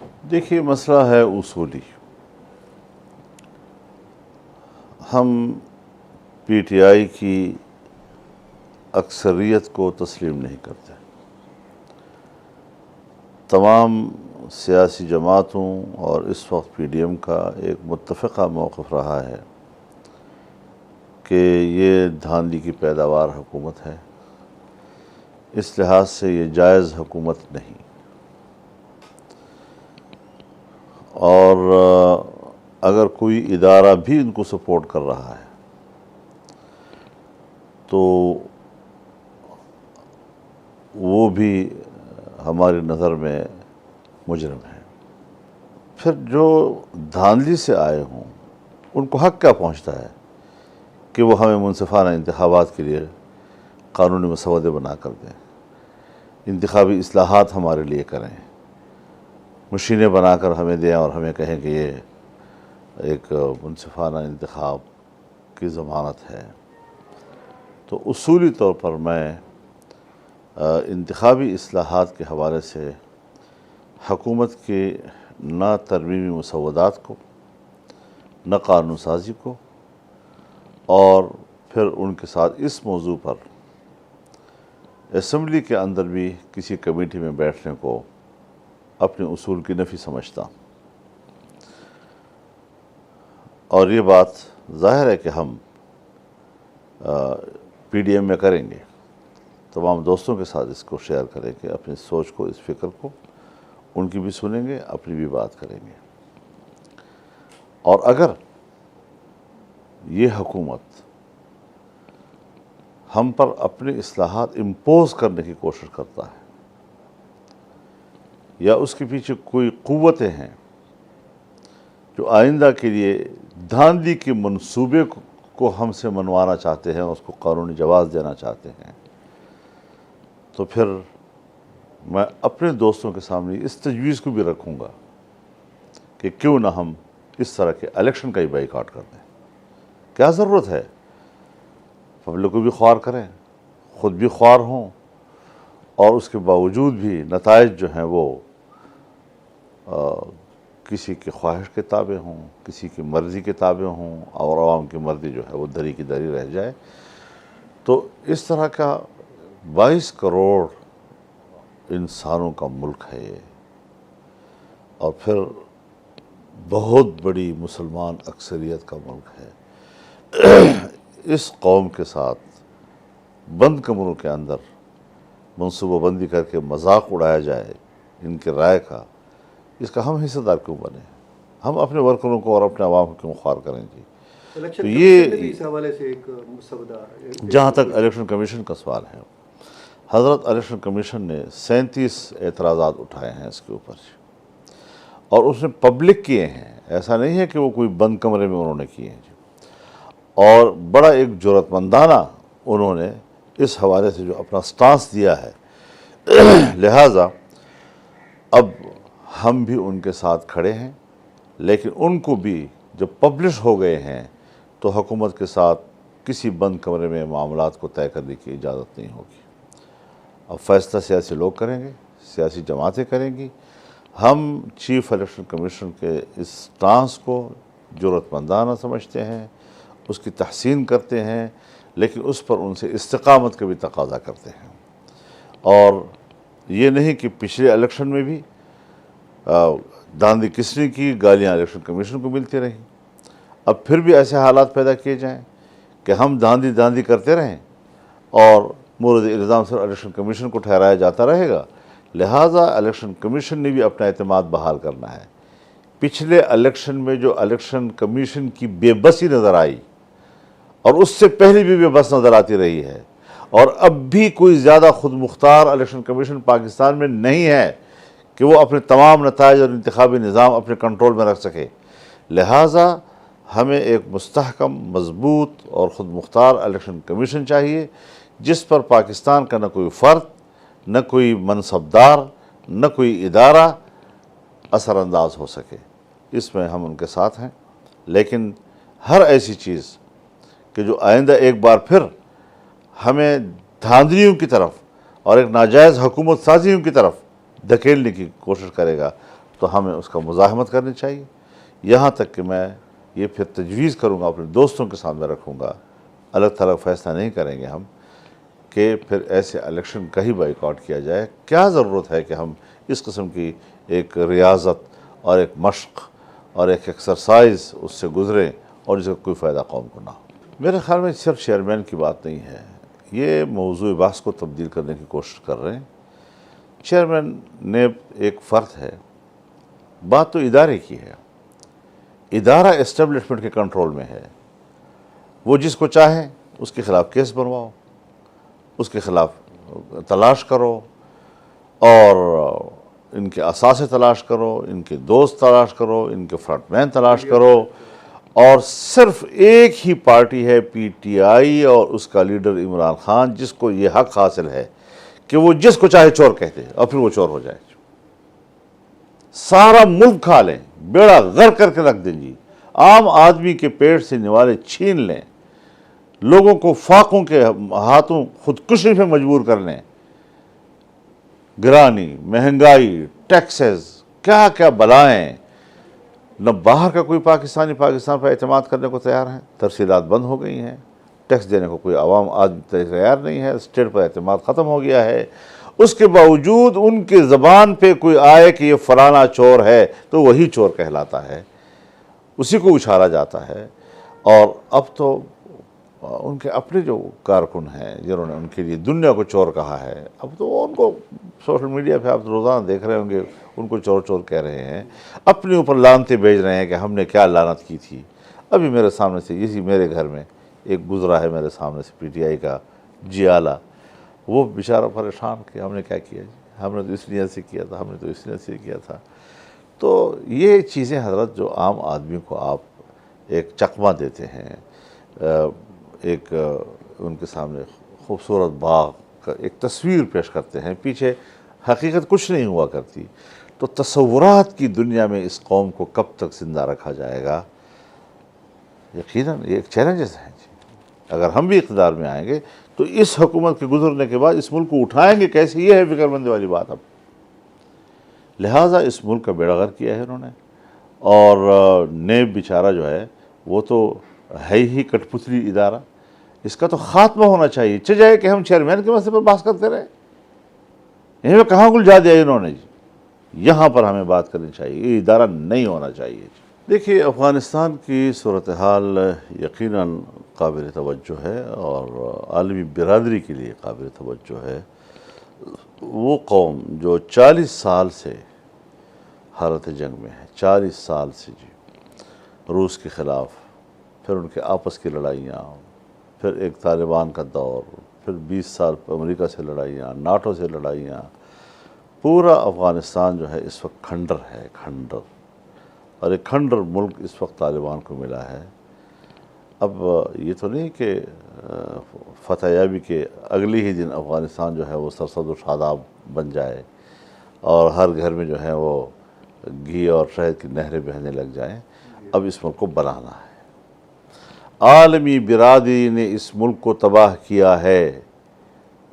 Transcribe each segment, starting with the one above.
دیکھیے مسئلہ ہے اصولی. ہم پی ٹی آئی کی اکثریت کو تسلیم نہیں کرتے. تمام سیاسی جماعتوں اور اس وقت پی ڈی ایم کا ایک متفقہ موقف رہا ہے کہ یہ دھاندلی کی پیداوار حکومت ہے. اس لحاظ سے یہ جائز حکومت نہیں. اور اگر کوئی ادارہ بھی ان کو سپورٹ کر رہا ہے تو وہ بھی ہماری نظر میں مجرم ہے. پھر جو دھاندلی سے آئے ہوں ان کو حق کیا پہنچتا ہے کہ وہ ہمیں منصفانہ انتخابات کے لیے قانونی مسودے بنا کر دیں، انتخابی اصلاحات ہمارے لیے کریں، مشینیں بنا کر ہمیں دیں اور ہمیں کہیں کہ یہ ایک منصفانہ انتخاب کی ضمانت ہے. تو اصولی طور پر میں انتخابی اصلاحات کے حوالے سے حکومت کے نہ ترمیمی مسودات کو، نہ قانون سازی کو، اور پھر ان کے ساتھ اس موضوع پر اسمبلی کے اندر بھی کسی کمیٹی میں بیٹھنے کو اپنے اصول کی نفی سمجھتا ہوں. اور یہ بات ظاہر ہے کہ ہم پی ڈی ایم میں کریں گے، تمام دوستوں کے ساتھ اس کو شیئر کریں گے، اپنی سوچ کو، اس فکر کو، ان کی بھی سنیں گے، اپنی بھی بات کریں گے. اور اگر یہ حکومت ہم پر اپنی اصلاحات امپوز کرنے کی کوشش کرتا ہے یا اس کے پیچھے کوئی قوتیں ہیں جو آئندہ کے لیے دھاندلی کے منصوبے کو ہم سے منوانا چاہتے ہیں، اس کو قانونی جواز دینا چاہتے ہیں، تو پھر میں اپنے دوستوں کے سامنے اس تجویز کو بھی رکھوں گا کہ کیوں نہ ہم اس طرح کے الیکشن کا ہی بائیکاٹ کر دیں. کیا ضرورت ہے؟ پبلک کو بھی خوار کریں، خود بھی خوار ہوں، اور اس کے باوجود بھی نتائج جو ہیں وہ کسی کی خواہش کے تابع ہوں، کسی کی مرضی کے تابع ہوں، اور عوام کی مرضی جو ہے وہ دری کی دری رہ جائے. تو اس طرح کا 22 کروڑ انسانوں کا ملک ہے یہ، اور پھر بہت بڑی مسلمان اکثریت کا ملک ہے. اس قوم کے ساتھ بند کمروں کے اندر منصوبہ بندی کر کے مذاق اڑایا جائے ان کے رائے کا، اس کا ہم حصہ دار کیوں بنے؟ ہم اپنے ورکروں کو اور اپنے عوام کو کیوں خوار کریں جی؟ الیکشن تو کمیشن نے بھی اس حوالے سے ایک مسودہ، جہاں تک الیکشن کمیشن کا سوال ہے، حضرت الیکشن کمیشن نے 37 اعتراضات اٹھائے ہیں اس کے اوپر، اور اس نے پبلک کیے ہیں. ایسا نہیں ہے کہ وہ کوئی بند کمرے میں انہوں نے کیے ہیں جی. اور بڑا ایک جرأت مندانہ انہوں نے اس حوالے سے جو اپنا سٹانس دیا ہے. لہٰذا اب ہم بھی ان کے ساتھ کھڑے ہیں، لیکن ان کو بھی جب پبلش ہو گئے ہیں تو حکومت کے ساتھ کسی بند کمرے میں معاملات کو طے کرنے کی اجازت نہیں ہوگی. اب فیصلہ سیاسی لوگ کریں گے، سیاسی جماعتیں کریں گی. ہم چیف الیکشن کمیشن کے اس سٹانس کو جرأت مندانہ سمجھتے ہیں، اس کی تحسین کرتے ہیں، لیکن اس پر ان سے استقامت کا بھی تقاضا کرتے ہیں. اور یہ نہیں کہ پچھلے الیکشن میں بھی داندھی کس نے کی، گالیاں الیکشن کمیشن کو ملتی رہیں. اب پھر بھی ایسے حالات پیدا کیے جائیں کہ ہم داندھی کرتے رہیں اور مورد الزام صرف الیکشن کمیشن کو ٹھہرایا جاتا رہے گا. لہٰذا الیکشن کمیشن نے بھی اپنا اعتماد بحال کرنا ہے. پچھلے الیکشن میں جو الیکشن کمیشن کی بے بسی نظر آئی، اور اس سے پہلے بھی بے بس نظر آتی رہی ہے، اور اب بھی کوئی زیادہ خود مختار الیکشن کمیشن پاکستان میں نہیں ہے کہ وہ اپنے تمام نتائج اور انتخابی نظام اپنے کنٹرول میں رکھ سکے. لہٰذا ہمیں ایک مستحکم، مضبوط اور خود مختار الیکشن کمیشن چاہیے، جس پر پاکستان کا نہ کوئی فرد، نہ کوئی منصبدار، نہ کوئی ادارہ اثر انداز ہو سکے. اس میں ہم ان کے ساتھ ہیں، لیکن ہر ایسی چیز کہ جو آئندہ ایک بار پھر ہمیں دھاندلیوں کی طرف اور ایک ناجائز حکومت سازیوں کی طرف دھکیلنے کی کوشش کرے گا، تو ہمیں اس کا مزاحمت کرنی چاہیے، یہاں تک کہ میں یہ پھر تجویز کروں گا، اپنے دوستوں کے سامنے رکھوں گا، الگ تھلگ فیصلہ نہیں کریں گے ہم کہ پھر ایسے الیکشن کا ہی بائیکاٹ کیا جائے۔ کیا ضرورت ہے کہ ہم اس قسم کی ایک ریاضت اور ایک مشق اور ایک ایکسرسائز اس سے گزریں اور جس کا کوئی فائدہ قوم کو نہ ہو۔ میرے خیال میں صرف چیئرمین کی بات نہیں ہے، یہ موضوع بحث کو تبدیل کرنے کی کوشش کر رہے ہیں۔ چیئرمین نیب ایک فرد ہے، بات تو ادارے کی ہے، ادارہ اسٹیبلشمنٹ کے کنٹرول میں ہے، وہ جس کو چاہے اس کے خلاف کیس بنواؤ، اس کے خلاف تلاش کرو اور ان کے اثاثے تلاش کرو، ان کے دوست تلاش کرو، ان کے فرنٹ مین تلاش کرو، اور صرف ایک ہی پارٹی ہے پی ٹی آئی اور اس کا لیڈر عمران خان جس کو یہ حق حاصل ہے کہ وہ جس کو چاہے چور کہتے اور پھر وہ چور ہو جائے۔ سارا ملک کھا لیں، بیڑا غرق کر کے رکھ دیں جی، عام آدمی کے پیٹ سے نوالے چھین لیں، لوگوں کو فاقوں کے ہاتھوں خودکشی پہ مجبور کر لیں، گرانی، مہنگائی، ٹیکسز، کیا کیا بلائیں، نہ باہر کا کوئی پاکستانی پاکستان پر اعتماد کرنے کو تیار ہیں، ترسیلات بند ہو گئی ہیں، ٹیکس دینے کو کوئی عوام آدمی تیار نہیں ہے، اسٹیٹ پر اعتماد ختم ہو گیا ہے۔ اس کے باوجود ان کے زبان پہ کوئی آئے کہ یہ فلانا چور ہے تو وہی چور کہلاتا ہے، اسی کو اچھالا جاتا ہے۔ اور اب تو ان کے اپنے جو کارکن ہیں جنہوں نے ان کے لیے دنیا کو چور کہا ہے، اب تو وہ ان کو سوشل میڈیا پہ آپ روزانہ دیکھ رہے ہوں گے، ان کو چور چور کہہ رہے ہیں، اپنے اوپر لعنتیں بھیج رہے ہیں کہ ہم نے کیا لعنت کی تھی۔ ابھی میرے سامنے سے اسی میرے گھر میں ایک گزرا ہے میرے سامنے سے پی ٹی آئی کا جیالہ، وہ بیچارہ پریشان کہ ہم نے کیا کیا جی، ہم نے تو اس نیت سے کیا تھا، ہم نے تو اس نیت سے کیا تھا۔ تو یہ چیزیں حضرت جو عام آدمی کو آپ ایک چکمہ دیتے ہیں، ایک ان کے سامنے خوبصورت باغ کا ایک تصویر پیش کرتے ہیں، پیچھے حقیقت کچھ نہیں ہوا کرتی، تو تصورات کی دنیا میں اس قوم کو کب تک زندہ رکھا جائے گا؟ یقیناً یہ ایک چیلنجز ہیں جی۔ اگر ہم بھی اقتدار میں آئیں گے تو اس حکومت کے گزرنے کے بعد اس ملک کو اٹھائیں گے کیسے، یہ ہے فکر مندی والی بات۔ اب لہٰذا اس ملک کا بیڑا غرق کیا ہے انہوں نے، اور نیب بیچارہ جو ہے وہ تو ہے ہی کٹ پتلی ادارہ، اس کا تو خاتمہ ہونا چاہیے۔ جائے کہ ہم چیئرمین کے مسئلے پر بات کرتے رہے، یہیں پہ کہاں گل جا دیا انہوں نے جی، یہاں پر ہمیں بات کرنی چاہیے، یہ ادارہ نہیں ہونا چاہیے جی۔ دیکھیے افغانستان کی صورتحال یقیناً قابل توجہ ہے اور عالمی برادری کے لیے قابل توجہ ہے۔ وہ قوم جو 40 سال سے حالت جنگ میں ہے، 40 سال سے جی، روس کے خلاف، پھر ان کے آپس کی لڑائیاں، پھر ایک طالبان کا دور، پھر 20 سال امریکہ سے لڑائیاں، ناٹو سے لڑائیاں، پورا افغانستان جو ہے اس وقت کھنڈر ہے، کھنڈر، اور ایک کھنڈر ملک اس وقت طالبان کو ملا ہے۔ اب یہ تو نہیں کہ فتح یابی کے اگلے ہی دن افغانستان جو ہے وہ سرسبز و شاداب بن جائے اور ہر گھر میں جو ہے وہ گھی اور شہد کی نہریں بہنے لگ جائیں۔ اب اس ملک کو بنانا ہے، عالمی برادری نے اس ملک کو تباہ کیا ہے،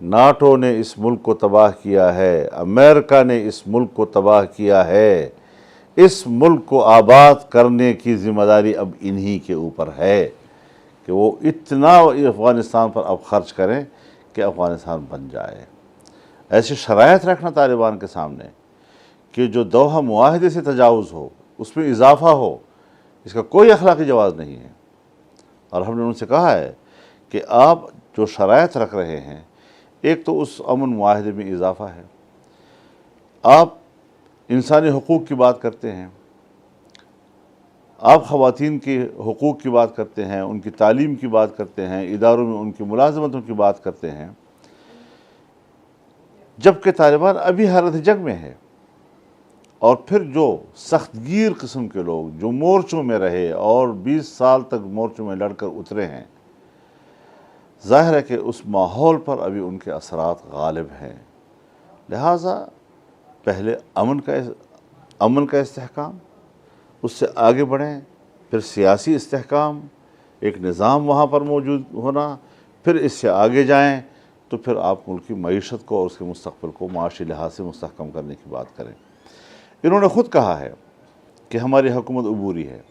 ناٹو نے اس ملک کو تباہ کیا ہے، امریکہ نے اس ملک کو تباہ کیا ہے، اس ملک کو آباد کرنے کی ذمہ داری اب انہی کے اوپر ہے کہ وہ اتنا افغانستان پر اب خرچ کریں کہ افغانستان بن جائے۔ ایسی شرائط رکھنا طالبان کے سامنے کہ جو دوحہ معاہدے سے تجاوز ہو، اس میں اضافہ ہو، اس کا کوئی اخلاقی جواز نہیں ہے۔ اور ہم نے ان سے کہا ہے کہ آپ جو شرائط رکھ رہے ہیں، ایک تو اس امن معاہدے میں اضافہ ہے، آپ انسانی حقوق کی بات کرتے ہیں، آپ خواتین کے حقوق کی بات کرتے ہیں، ان کی تعلیم کی بات کرتے ہیں، اداروں میں ان کی ملازمتوں کی بات کرتے ہیں، جبکہ طالبان ابھی حالت جنگ میں ہے۔ اور پھر جو سخت گیر قسم کے لوگ جو مورچوں میں رہے اور 20 سال تک مورچوں میں لڑ کر اترے ہیں، ظاہر ہے کہ اس ماحول پر ابھی ان کے اثرات غالب ہیں۔ لہٰذا پہلے امن کا استحکام، اس سے آگے بڑھیں، پھر سیاسی استحکام، ایک نظام وہاں پر موجود ہونا، پھر اس سے آگے جائیں تو پھر آپ ملک کی معیشت کو اور اس کے مستقبل کو معاشی لحاظ سے مستحکم کرنے کی بات کریں۔ انہوں نے خود کہا ہے کہ ہماری حکومت عبوری ہے،